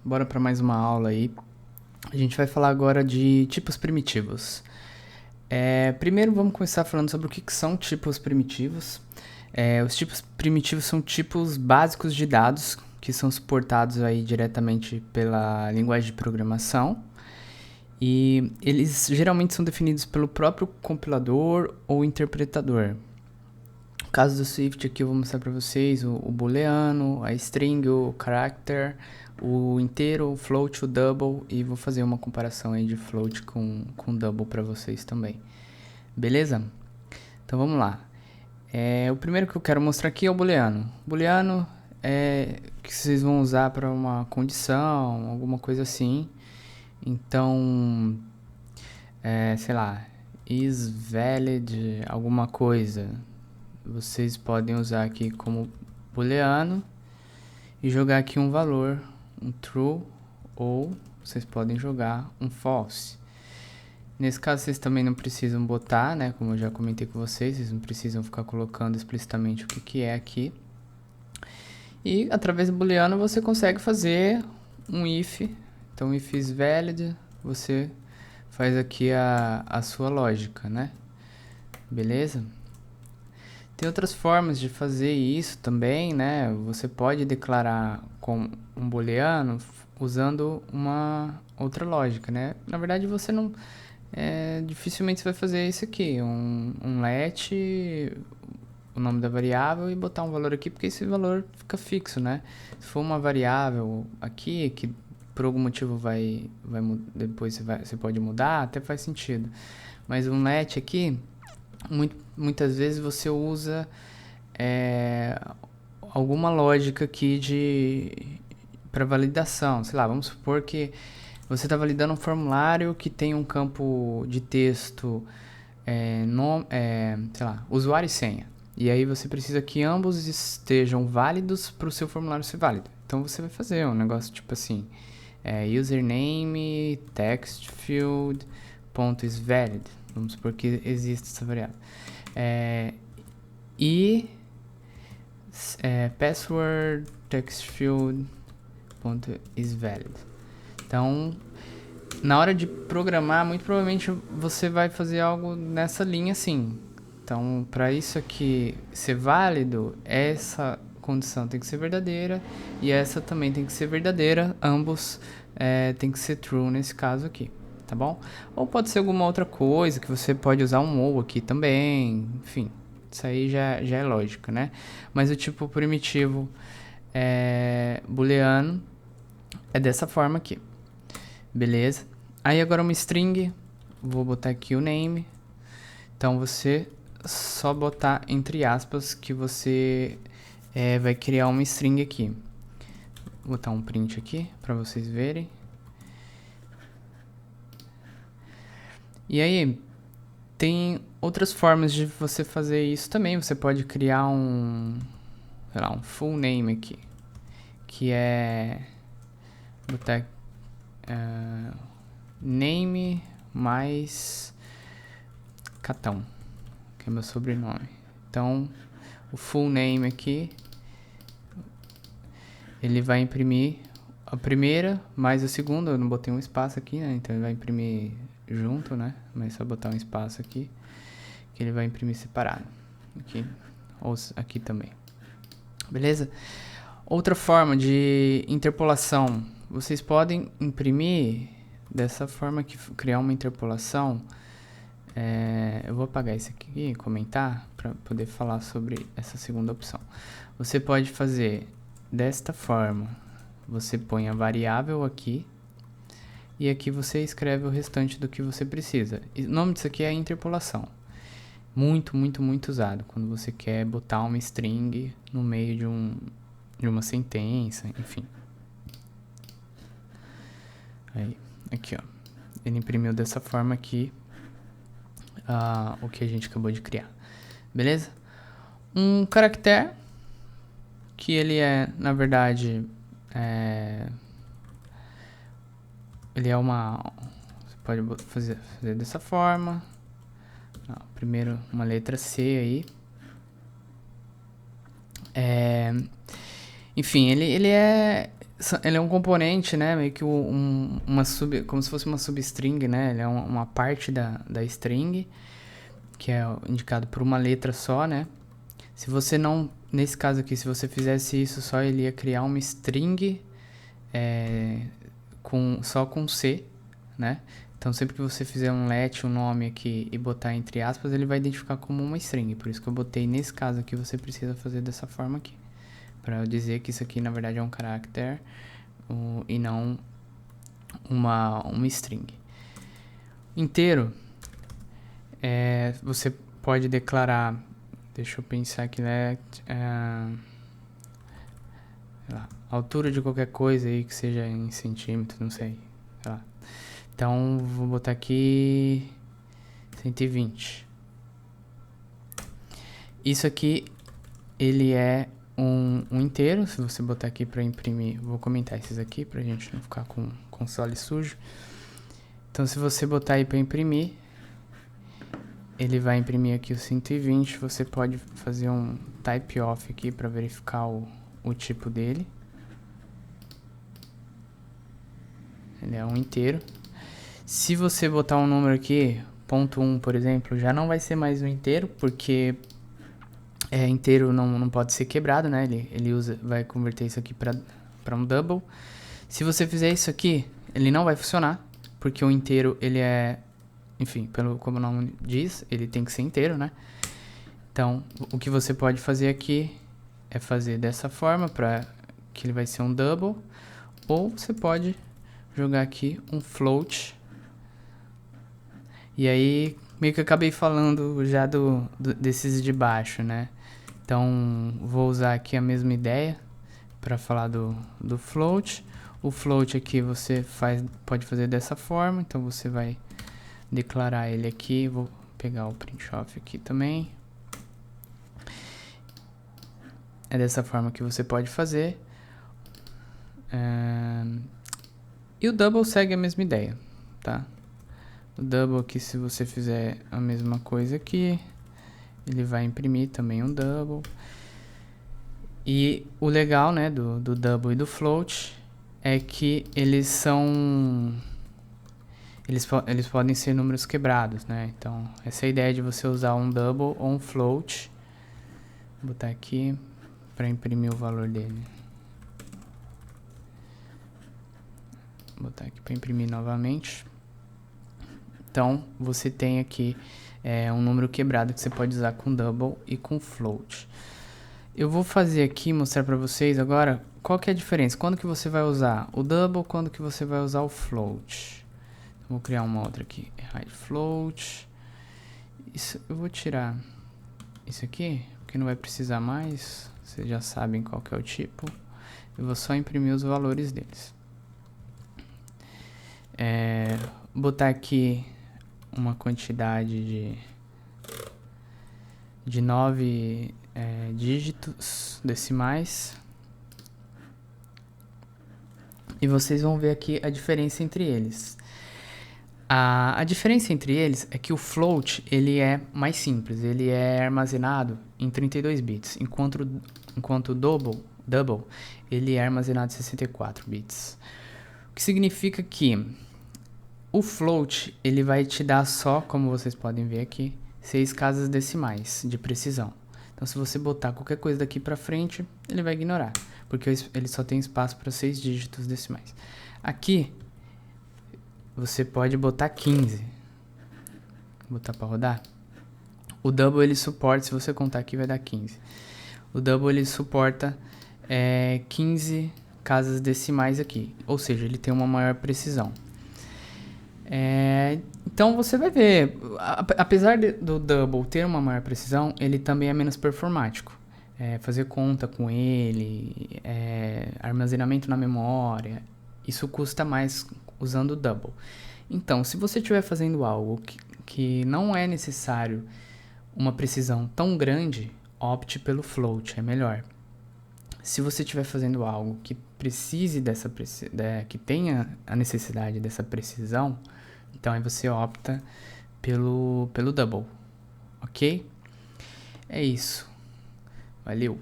Bora para mais uma aula aí. A gente vai falar agora de tipos primitivos. Primeiro vamos começar falando sobre o que são tipos primitivos. Os tipos primitivos são tipos básicos de dados que são suportados aí diretamente pela linguagem de programação. E eles geralmente são definidos pelo próprio compilador ou interpretador. No caso do Swift aqui eu vou mostrar para vocês o booleano, a string, o character, o inteiro, o float, o double, e vou fazer uma comparação aí de float com double para vocês também. Beleza? Então vamos lá. O primeiro que eu quero mostrar aqui é o booleano. Booleano é que vocês vão usar para uma condição, alguma coisa assim. Então, sei lá, is valid alguma coisa. Vocês podem usar aqui como booleano e jogar aqui um valor, um true, ou vocês podem jogar um false. Nesse caso vocês também não precisam botar, né, como eu já comentei com vocês não precisam ficar colocando explicitamente o que é aqui. E através do booleano você consegue fazer um if. Então if is valid, você faz aqui a sua lógica, né? Beleza? Tem outras formas de fazer isso também, né? Você pode declarar com um booleano usando uma outra lógica, né? Na verdade, você não... dificilmente você vai fazer isso aqui, um let, o nome da variável e botar um valor aqui, porque esse valor fica fixo, né? Se for uma variável aqui, que por algum motivo depois você pode mudar, até faz sentido. Mas um let aqui... muitas vezes você usa alguma lógica aqui para validação. Sei lá, vamos supor que você está validando um formulário que tem um campo de texto, sei lá, usuário e senha. E aí você precisa que ambos estejam válidos para o seu formulário ser válido. Então você vai fazer um negócio tipo assim, username text field .is valid. Vamos supor que existe essa variável. E password text field .is valid. Então, na hora de programar, muito provavelmente você vai fazer algo nessa linha assim. Então, para isso aqui ser válido, essa condição tem que ser verdadeira e essa também tem que ser verdadeira. Ambos tem que ser true nesse caso aqui. Tá bom? Ou pode ser alguma outra coisa, que você pode usar um ou aqui também, enfim, isso aí já é lógica, né? Mas o tipo primitivo booleano é dessa forma aqui, beleza? Aí agora uma string, vou botar aqui o name, então você só botar entre aspas que você vai criar uma string aqui. Vou botar um print aqui para vocês verem. E aí, tem outras formas de você fazer isso também. Você pode criar sei lá, um full name aqui, que botar name mais Catão, que é meu sobrenome. Então, o full name aqui, ele vai imprimir a primeira mais a segunda. Eu não botei um espaço aqui, né? Então ele vai imprimir junto, né? Mas só botar um espaço aqui, que ele vai imprimir separado. Aqui, ou aqui também. Beleza? Outra forma de interpolação. Vocês podem imprimir dessa forma aqui, criar uma interpolação. Eu vou apagar esse aqui e comentar para poder falar sobre essa segunda opção. Você pode fazer desta forma. Você põe a variável aqui e aqui você escreve o restante do que você precisa. O nome disso aqui é interpolação. Muito, muito, muito usado quando você quer botar uma string no meio de uma sentença, enfim. Aí, aqui ó, ele imprimiu dessa forma aqui o que a gente acabou de criar, beleza? Um caractere, que ele na verdade, ele é você pode fazer dessa forma. Primeiro uma letra C aí. Enfim, ele é um componente, né? Meio que como se fosse uma substring, né? Ele é uma parte da string, que é indicado por uma letra só, né? Se você não, nesse caso aqui, se você fizesse isso só, ele ia criar uma string só com C, né? Então sempre que você fizer um let, um nome aqui e botar entre aspas, ele vai identificar como uma string. Por isso que eu botei nesse caso aqui, você precisa fazer dessa forma aqui. Para eu dizer que isso aqui na verdade é um character e não uma string. Inteiro, você pode declarar, deixa eu pensar aqui, né? Altura de qualquer coisa aí que seja em centímetros, não sei. Sei lá. Então vou botar aqui 120. Isso aqui ele é um inteiro. Se você botar aqui para imprimir, vou comentar esses aqui pra gente não ficar com o console sujo. Então se você botar aí para imprimir, ele vai imprimir aqui o 120. Você pode fazer um type off aqui para verificar o tipo dele. Ele é um inteiro. Se você botar um número aqui, ponto 1, por exemplo, já não vai ser mais um inteiro, porque inteiro não pode ser quebrado, né? Ele vai converter isso aqui para um double. Se você fizer isso aqui, ele não vai funcionar, porque o inteiro, ele é, enfim, como o nome diz, ele tem que ser inteiro, né? Então, o que você pode fazer aqui é fazer dessa forma, para que ele vai ser um double, ou você pode jogar aqui um float. E aí, meio que eu acabei falando já desses de baixo, né? Então, vou usar aqui a mesma ideia para falar do float. O float aqui você pode fazer dessa forma. Então, você vai declarar ele aqui. Vou pegar o print off aqui também. É dessa forma que você pode fazer. E o double segue a mesma ideia, tá? O double aqui, se você fizer a mesma coisa aqui, ele vai imprimir também um double. E o legal, né, do double e do float é que eles são... Eles podem ser números quebrados, né? Então, essa é a ideia de você usar um double ou um float. Vou botar aqui para imprimir o valor dele. Vou botar aqui para imprimir novamente. Então, você tem aqui um número quebrado que você pode usar com double e com float. Eu vou fazer aqui, mostrar para vocês agora qual que é a diferença. Quando que você vai usar o double, quando que você vai usar o float. Vou criar uma outra aqui, hide float. Eu vou tirar isso aqui, porque não vai precisar mais. Vocês já sabem qual que é o tipo. Eu vou só imprimir os valores deles. Botar aqui uma quantidade de 9 dígitos decimais. E vocês vão ver aqui a diferença entre eles. A diferença entre eles é que o float ele é mais simples, ele é armazenado em 32 bits, enquanto o double ele é armazenado em 64 bits. O que significa que o float ele vai te dar só, como vocês podem ver aqui, 6 casas decimais de precisão. Então se você botar qualquer coisa daqui para frente, ele vai ignorar, porque ele só tem espaço para 6 dígitos decimais. Aqui você pode botar 15. Vou botar para rodar. O double ele suporta, se você contar aqui vai dar 15. O double ele suporta 15 casas decimais aqui, ou seja, ele tem uma maior precisão. Então você vai ver, apesar do double ter uma maior precisão, ele também é menos performático. Fazer conta com ele, armazenamento na memória, isso custa mais usando o double. Então, se você estiver fazendo algo que não é necessário uma precisão tão grande, opte pelo float, é melhor. Se você estiver fazendo algo que precise que tenha a necessidade dessa precisão, então aí você opta pelo double, ok? É isso. Valeu!